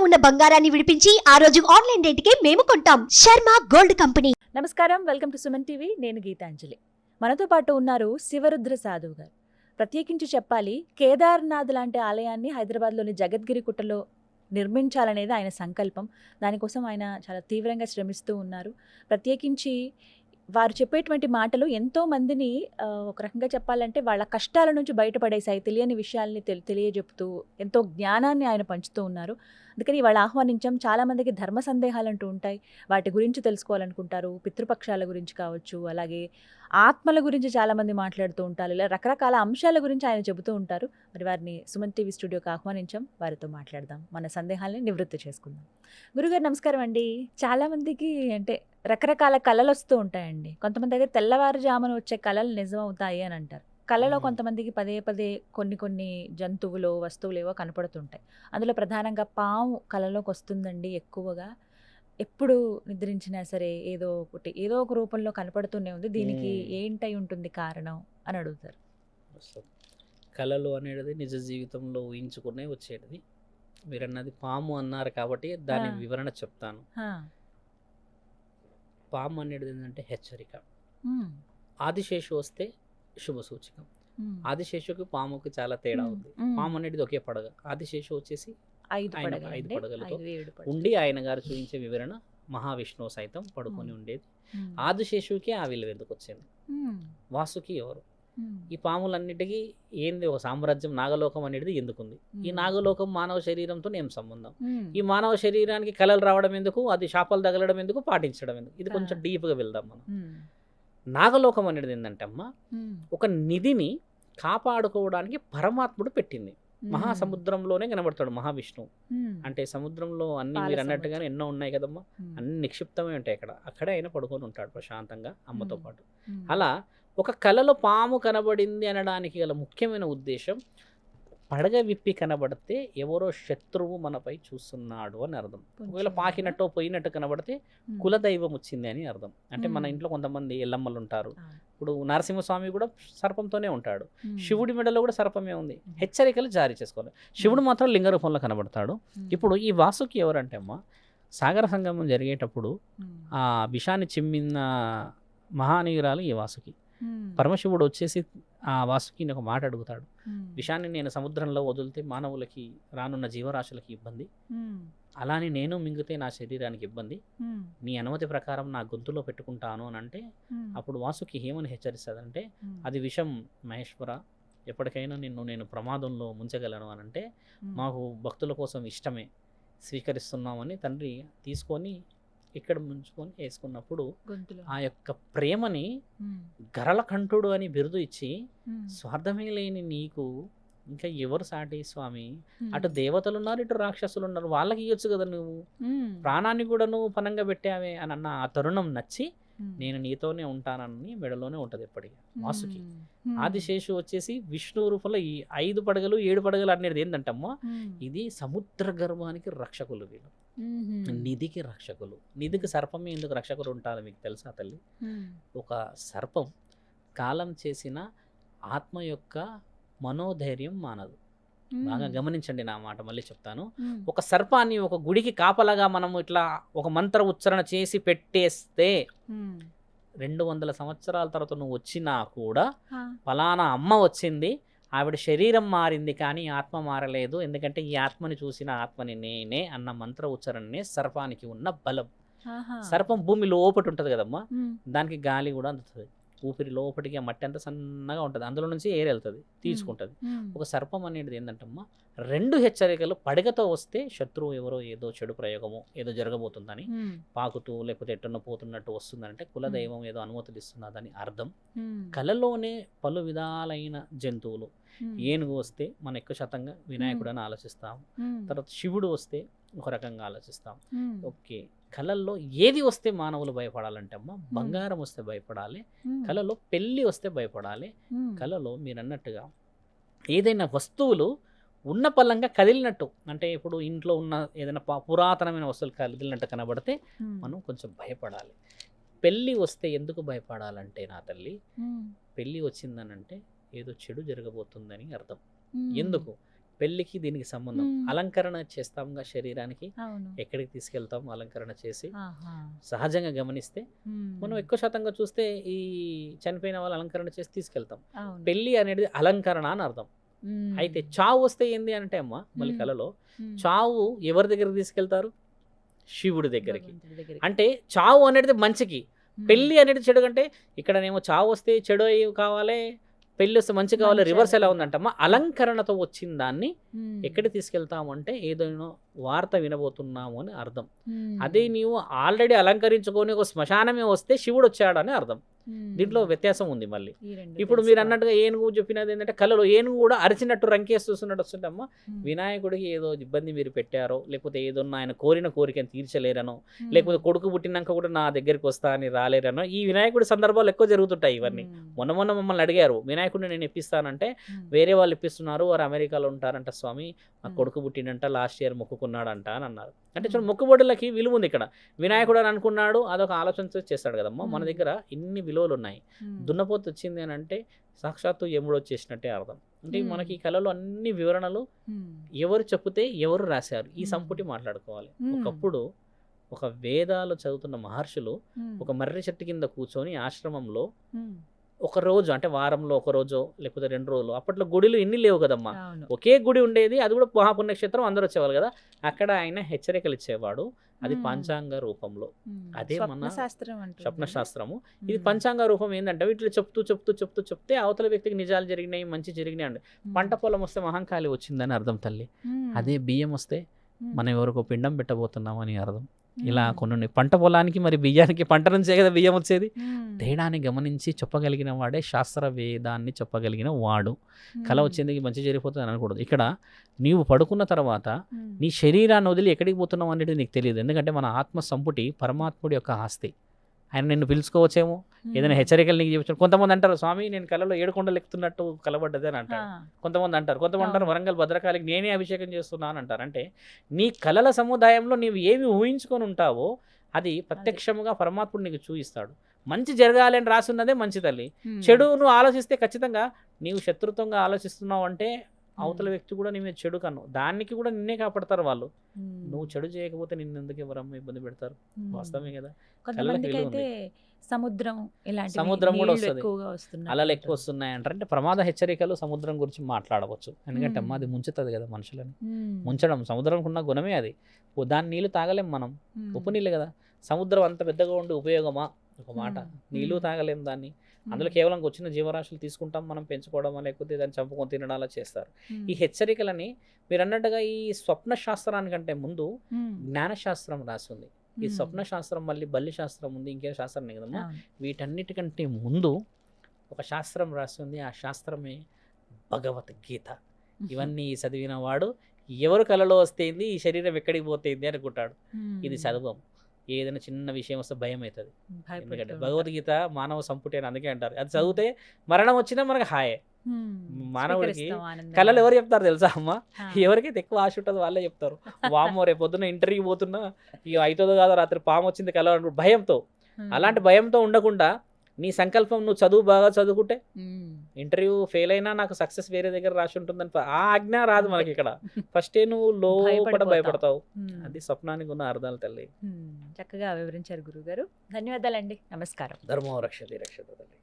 ఉన్న బంగారాన్ని విడిపించి ఆ రోజు ఆన్లైన్ రేటుకే మేము కొంటాం. Sharma gold company. నమస్కారం, వెల్కమ్ టు సుమన్ టీవీ. నేను గీతాంజలి. మనతో పాటు ఉన్నారు శివరుద్ర సాధువు గారు. ప్రత్యేకించి చెప్పాలి, కేదార్నాథ్ లాంటి ఆలయాన్ని హైదరాబాద్లోని జగద్గిరి గుట్టలో నిర్మించాలనేది ఆయన సంకల్పం. దానికోసం ఆయన చాలా తీవ్రంగా శ్రమిస్తూ ఉన్నారు. ప్రత్యేకించి వారు చెప్పేటువంటి మాటలు ఎంతో మందిని ఒక రకంగా చెప్పాలంటే వాళ్ళ కష్టాల నుంచి బయటపడేసాయి. తెలియని విషయాల్ని తెలియజెప్తూ ఎంతో జ్ఞానాన్ని ఆయన పంచుతూ ఉన్నారు. అందుకని వాళ్ళు ఆహ్వానించాం. చాలామందికి ధర్మ సందేహాలు అంటూ ఉంటాయి, వాటి గురించి తెలుసుకోవాలనుకుంటారు. పితృపక్షాల గురించి కావచ్చు, అలాగే ఆత్మల గురించి చాలామంది మాట్లాడుతూ ఉంటారు. ఇలా రకరకాల అంశాల గురించి ఆయన చెబుతూ ఉంటారు. మరి వారిని సుమన్ టీవీ స్టూడియోకి ఆహ్వానించాం. వారితో మాట్లాడదాం, మన సందేహాలని నివృత్తి చేసుకుందాం. గురుగారు నమస్కారం అండి. చాలామందికి అంటే రకరకాల కళలు వస్తూ ఉంటాయండి. కొంతమంది అయితే తెల్లవారుజామున వచ్చే కళలు నిజం అవుతాయి అని అంటారు. కళలో కొంతమందికి పదే పదే కొన్ని జంతువులు, వస్తువులు ఏవో కనపడుతుంటాయి. అందులో ప్రధానంగా పాము కళలోకి వస్తుందండి ఎక్కువగా. ఎప్పుడు నిద్రించినా సరే ఏదో ఒక రూపంలో కనపడుతూనే ఉంది. దీనికి ఏంటై ఉంటుంది కారణం అని అడుగుతారు. కళలు అనేది నిజ జీవితంలో ఊహించుకునే వచ్చేది. మీరు అన్నది పాము అన్నారు కాబట్టి దాని వివరణ చెప్తాను. పాము అనేది ఏంటంటే హెచ్చరిక. ఆదిశేషు వస్తే శుభ సూచకం. ఆదిశేషుకి పాముకి చాలా తేడా ఉంది. పాము అనేది ఒకే పడగ, ఆదిశేషు వచ్చేసి 5 పడగలతో ఉండి ఆయన గారు చూపించే వివరణ మహావిష్ణువు సైతం పడుకొని ఉండేది. ఆదిశేషుకి ఆ విలువ ఎందుకు వచ్చింది, వాసుకి ఎవరు, ఈ పాములన్నిటికీ ఏంది ఒక సామ్రాజ్యం, నాగలోకం అనేది ఎందుకుంది, ఈ నాగలోకం మానవ శరీరంతో ఏం సంబంధం, ఈ మానవ శరీరానికి కళలు రావడం ఎందుకు, అది శాపాలు తగలడం ఎందుకు, పాటించడం ఎందుకు, ఇది కొంచెం డీప్గా వెళ్దాం మనం. నాగలోకం అనేది ఏంటంటే అమ్మ, ఒక నిధిని కాపాడుకోవడానికి పరమాత్ముడు పెట్టింది. మహాసముద్రంలోనే కనబడతాడు మహావిష్ణువు. అంటే సముద్రంలో అన్ని మీరు అన్నట్టుగానే ఎన్నో ఉన్నాయి కదమ్మా, అన్ని నిక్షిప్తమే ఉంటాయి అక్కడే ఆయన పడుకొని ఉంటాడు ప్రశాంతంగా అమ్మతో పాటు. అలా ఒక కళలో పాము కనబడింది అనడానికి గల ముఖ్యమైన ఉద్దేశం, పడగ విప్పి కనబడితే ఎవరో శత్రువు మనపై చూస్తున్నాడు అని అర్థం. ఒకవేళ పాకినట్టు పోయినట్టు కనబడితే కులదైవం వచ్చింది అని అర్థం. అంటే మన ఇంట్లో కొంతమంది ఎల్లమ్మలు ఉంటారు. ఇప్పుడు నరసింహస్వామి కూడా సర్పంతోనే ఉంటాడు, శివుడి మెడలో కూడా సర్పమే ఉంది. హెచ్చరికలు జారీ చేసుకోవాలి. శివుడు మాత్రం లింగ రూపంలో కనబడతాడు. ఇప్పుడు ఈ వాసుకి ఎవరంటే అమ్మ, సాగర సంగమం జరిగేటప్పుడు ఆ విషాన్ని చిమ్మిన మహానీయురాలు ఈ వాసుకి. పరమశివుడు వచ్చేసి ఆ వాసుకి ఒక మాట అడుగుతాడు, విషాన్ని నేను సముద్రంలో వదిలితే మానవులకి, రానున్న జీవరాశులకి ఇబ్బంది, అలానే నేను మింగితే నా శరీరానికి ఇబ్బంది, నీ అనుమతి ప్రకారం నా గొంతులో పెట్టుకుంటాను అని అంటే, అప్పుడు వాసుకి ఏమని హెచ్చరిస్తుందంటే, అది విషం మహేశ్వర, ఎప్పటికైనా నేను ప్రమాదంలో ముంచగలను అని అంటే, మాకు భక్తుల కోసం ఇష్టమే, స్వీకరిస్తున్నామని తండ్రి తీసుకొని ఇక్కడ ముంచుకొని వేసుకున్నప్పుడు ఆ యొక్క ప్రేమని గరళకంఠుడు అని బిరుదు ఇచ్చి, స్వార్థమే లేని నీకు ఇంకా ఎవరు సాటి స్వామి, అటు దేవతలు ఉన్నారు, ఇటు రాక్షసులు ఉన్నారు, వాళ్ళకి ఇవ్వచ్చు కదా, నువ్వు ప్రాణాన్ని కూడా నువ్వు పనంగా పెట్టావే అని అన్న ఆ తరుణం నచ్చి, నేను నీతోనే ఉంటానని మెడలోనే ఉంటది ఎప్పటికీ వాసుకి. ఆదిశేషు వచ్చేసి విష్ణు రూపంలో ఈ 5 పడగలు 7 పడగలు అనేది ఏంటంటమ్మా, ఇది సముద్ర గర్భానికి రక్షకులు, వీళ్ళు నిధికి రక్షకులు. నిధికి సర్పమే ఎందుకు రక్షకులు ఉంటారు మీకు తెలుసా తల్లి? ఒక సర్పం కాలం చేసిన ఆత్మ యొక్క మనోధైర్యం మానదు. బాగా గమనించండి నా మాట, మళ్ళీ చెప్తాను. ఒక సర్పాన్ని ఒక గుడికి కాపలాగా మనం ఇట్లా ఒక మంత్ర ఉచ్చారణ చేసి పెట్టేస్తే 200 సంవత్సరాల తర్వాత నువ్వు వచ్చినా కూడా, ఫలానా అమ్మ వచ్చింది, ఆవిడ శరీరం మారింది కానీ ఆత్మ మారలేదు, ఎందుకంటే ఈ ఆత్మని చూసిన ఆత్మని నేనే అన్న మంత్ర ఉచ్చారణనే సర్పానికి ఉన్న బలం. సర్పం భూమి లోపటి ఉంటుంది కదమ్మా, దానికి గాలి కూడా అందుతుంది. ఊపిరి లోపటికి ఆ మట్టి అంతా సన్నగా ఉంటుంది, అందులో నుంచి ఎయిర్ వెళ్తుంది, తీసుకుంటుంది. ఒక సర్పం అనేది ఏంటంటమ్మా, 2 హెచ్చరికలు పడగతో వస్తే శత్రువు ఎవరో ఏదో చెడు ప్రయోగమో ఏదో జరగబోతుందని, పాకుతూ లేకపోతే ఎట్టున్న పోతున్నట్టు వస్తుందంటే కులదైవం ఏదో అనుమతులు ఇస్తున్నదని అర్థం. కళలోనే పలు విధాలైన జంతువులు, ఏనుగు వస్తే మనం ఎక్కువ శాతంగా వినాయకుడు అని ఆలోచిస్తాం, తర్వాత శివుడు వస్తే ఒక రకంగా ఆలోచిస్తాం. ఓకే, కళల్లో ఏది వస్తే మానవులు భయపడాలంటే అమ్మ, బంగారం వస్తే భయపడాలి, కళలో పెళ్ళి వస్తే భయపడాలి, కళలో మీరు అన్నట్టుగా ఏదైనా వస్తువులు ఉన్న పలంగా కదిలినట్టు, అంటే ఇప్పుడు ఇంట్లో ఉన్న ఏదైనా పురాతనమైన వస్తువులు కదిలినట్టు కనబడితే మనం కొంచెం భయపడాలి. పెళ్ళి వస్తే ఎందుకు భయపడాలంటే నా తల్లి, పెళ్ళి వచ్చిందనంటే ఏదో చెడు జరగబోతుందని అర్థం. ఎందుకు? పెళ్లికి దీనికి సంబంధం. అలంకరణ చేస్తాంగా శరీరానికి, అవును. ఎక్కడికి తీసుకెళ్తాం అలంకరణ చేసి. ఆహా. సహజంగా గమనిస్తే మనం ఎక్కువ శాతంగా చూస్తే ఈ చనిపోయిన వాళ్ళు అలంకరణ చేసి తీసుకెళ్తాం. అవును. పెళ్లి అనేది అలంకరణ అని అర్థం. అయితే చావు వస్తే ఏంది అంటే అమ్మ మళ్ళీ కళలో చావు ఎవరి దగ్గరికి తీసుకెళ్తారు? శివుడి దగ్గరికి. అంటే చావు అనేది మంచికి, పెళ్లి అనేది చెడు. అంటే ఇక్కడనేమో చావు వస్తే చెడు కావాలి, పెళ్లి వస్తే మంచి కావాలి, రివర్స్ ఎలా ఉందంటమ్మా. అలంకరణతో వచ్చిన దాన్ని ఎక్కడికి తీసుకెళ్తాము అంటే ఏదైనా వార్త వినబోతున్నాము అని అర్థం. అదే నీవు ఆల్రెడీ అలంకరించుకొని ఒక శ్మశానమే వస్తే శివుడు వచ్చాడని అర్థం. దీంట్లో వ్యత్యాసం ఉంది మళ్ళీ. ఇప్పుడు మీరు అన్నట్టుగా ఏనుగు చెప్పినది ఏంటంటే కళలో ఏనుగు కూడా అరిచినట్టు రంకేసి చూస్తున్నట్టు వస్తుంటమ్మా. వినాయకుడికి ఏదో ఇబ్బంది మీరు పెట్టారో, లేకపోతే ఏదో ఆయన కోరిన కోరికను తీర్చలేరనో, లేకపోతే కొడుకు పుట్టినాక కూడా నా దగ్గరికి వస్తా అని రాలేరనో ఈ వినాయకుడి సందర్భాలు ఎక్కువ జరుగుతుంటాయి ఇవన్నీ. మొన్న మమ్మల్ని అడిగారు, వినాయకుడిని నేను ఇప్పిస్తానంటే వేరే వాళ్ళు ఇప్పిస్తున్నారు, వారు అమెరికాలో ఉంటారంట స్వామి, నా కొడుకు పుట్టినంట లాస్ట్ ఇయర్ మొక్కుకున్నాడంట అని అన్నారు. అంటే చూడండి, మొక్కుబడులకి విలువ ఉంది ఇక్కడ. వినాయకుడు అని అనుకున్నాడు, అదొక ఆలోచన చేస్తాడు కదమ్మా. మన దగ్గర ఇన్ని విలువలు ఉన్నాయి. దున్నపోతు వచ్చింది అని అంటే సాక్షాత్తు యముడు వచ్చేసినట్టే అర్థం. అంటే మనకి ఈ కళలో అన్ని వివరణలు ఎవరు చెప్తే ఎవరు రాశారు ఈ సంపుటి మాట్లాడుకోవాలి. ఒకప్పుడు ఒక వేదాలు చదువుతున్న మహర్షులు ఒక మర్రి చెట్టు కింద కూర్చొని ఆశ్రమంలో ఒక రోజు, అంటే వారంలో ఒక రోజు లేకపోతే 2 రోజులు, అప్పట్లో గుడిలు ఇన్ని లేవు కదమ్మా, ఒకే గుడి ఉండేది, అది కూడా మహాపుణ్యక్షేత్రం, అందరూ వచ్చేవాళ్ళు కదా. అక్కడ ఆయన హెచ్చరికలు ఇచ్చేవాడు, అది పంచాంగ రూపంలో. అదే మన స్వప్నశాస్త్రము. ఇది పంచాంగ రూపం ఏంటంటే వీటిలో చెప్తే అవతల వ్యక్తికి నిజాలు జరిగినాయి, మంచి జరిగినాయి అండి. పంట పొలం వస్తే మహంకాళి వచ్చిందని అర్థం తల్లి. అదే బియ్యం వస్తే మనం ఎవరికో పిండం పెట్టబోతున్నాం అని అర్థం. ఇలా కొన్ని పంట పొలానికి మరి బియ్యానికి పంట నుంచే కదా బియ్యం వచ్చేది. తేడాన్ని గమనించి చెప్పగలిగిన వాడే శాస్త్ర వేదాన్ని చెప్పగలిగిన వాడు. కళ వచ్చేందుకు మంచి జరిగిపోతుంది అని అనకూడదు. ఇక్కడ నీవు పడుకున్న తర్వాత నీ శరీరాన్ని వదిలి ఎక్కడికి పోతున్నావు అనేది నీకు తెలియదు. ఎందుకంటే మన ఆత్మ సంపుటి పరమాత్ముడి యొక్క ఆస్తి. ఆయన నిన్ను పిలుచుకోవచ్చేమో, ఏదైనా హెచ్చరికలు నీకు చెప్పచ్చు. కొంతమంది అంటారు, స్వామి నేను కళలో 7 కొండలు ఎక్కుతున్నట్టు కలబడ్డది అని అంటారు. కొంతమంది అంటారు వరంగల్ భద్రకాళికి నేనే అభిషేకం చేస్తున్నాను అంటారు. అంటే నీ కళల సముదాయంలో నీవు ఏమి ఊహించుకొని ఉంటావో అది ప్రత్యక్షముగా పరమాత్ముడు నీకు చూపిస్తాడు. మంచి జరగాలి అని రాసున్నదే మంచి తల్లి. చెడు నువ్వు ఆలోచిస్తే ఖచ్చితంగా నీవు శత్రుత్వంగా ఆలోచిస్తున్నావు అంటే అవతల వ్యక్తి కూడా నీ మీద చెడు కన్ను, దానికి కూడా నిన్నే కాపాడతారు వాళ్ళు. నువ్వు చెడు చేయకపోతే నిన్నెందుకు ఎవరమ్మా ఇబ్బంది పెడతారు? వాస్తవమే కదా. సముద్రం కూడా వస్తుంది, అలలు ఎక్కువ వస్తున్నాయి అంటారు. అంటే ప్రమాద హెచ్చరికలు సముద్రం గురించి మాట్లాడవచ్చు. ఎందుకంటే అమ్మ అది ముంచుతుంది కదా మనుషులని. ముంచడం సముద్రం ఉన్న గుణమే అది. దాని నీళ్ళు తాగలేం మనం, ఉప్పు నీళ్ళు కదా. సముద్రం అంత పెద్దగా ఉండి ఉపయోగమా? ఒక మాట, నీళ్ళు తాగలేం దాన్ని. అందులో కేవలం వచ్చిన జీవరాశులు తీసుకుంటాం మనం, పెంచుకోవడం లేకపోతే దాన్ని చంపుకొని తినడం అలా చేస్తారు. ఈ హెచ్చరికలని మీరు అన్నట్టుగా ఈ స్వప్న శాస్త్రానికంటే ముందు జ్ఞానశాస్త్రం రాసింది. ఈ స్వప్న శాస్త్రం మళ్ళీ బల్లి శాస్త్రం ఉంది, ఇంకే శాస్త్రం కదమ్మా. వీటన్నిటికంటే ముందు ఒక శాస్త్రం రాసింది. ఆ శాస్త్రమే భగవద్గీత. ఇవన్నీ చదివిన వాడు ఎవరు కళలో వస్తేంది, ఈ శరీరం ఎక్కడికి పోతేంది అనుకుంటాడు. ఇది చదవం. ఏదైనా చిన్న విషయం వస్తే భయం అవుతుంది. ఎందుకంటే భగవద్గీత మానవ సంపుటి అని అందుకే అంటారు. అది చదివితే మరణం వచ్చినా మనకు హాయే. మానవుడికి కళలు ఎవరు చెప్తారు తెలుసా అమ్మ? ఎవరికైతే ఎక్కువ ఆశ ఉంటుందో వాళ్ళే చెప్తారు. వామ్మో రేపు పొద్దున్న ఇంటర్వ్యూ పోతున్నా ఇక అవుతుందో కాదో, రాత్రి పాము వచ్చింది కళ భయంతో. అలాంటి భయంతో ఉండకుండా నీ సంకల్పం, నువ్వు చదువు బాగా చదువుకుంటే ఇంటర్వ్యూ ఫెయిల్ అయినా నాకు సక్సెస్ వేరే దగ్గర రాసి ఉంటుందని ఆ ఆజ్ఞ రాదు మనకి ఇక్కడ. ఫస్టే నువ్వు లోపల భయపడతావు. అది స్వప్నానికి ఉన్న అర్థాలు తల్లి. చక్కగా వివరించారు గురుగారు. ధన్యవాదాలండి. నమస్కారం. ధర్మో రక్షతి రక్షత తల్లి.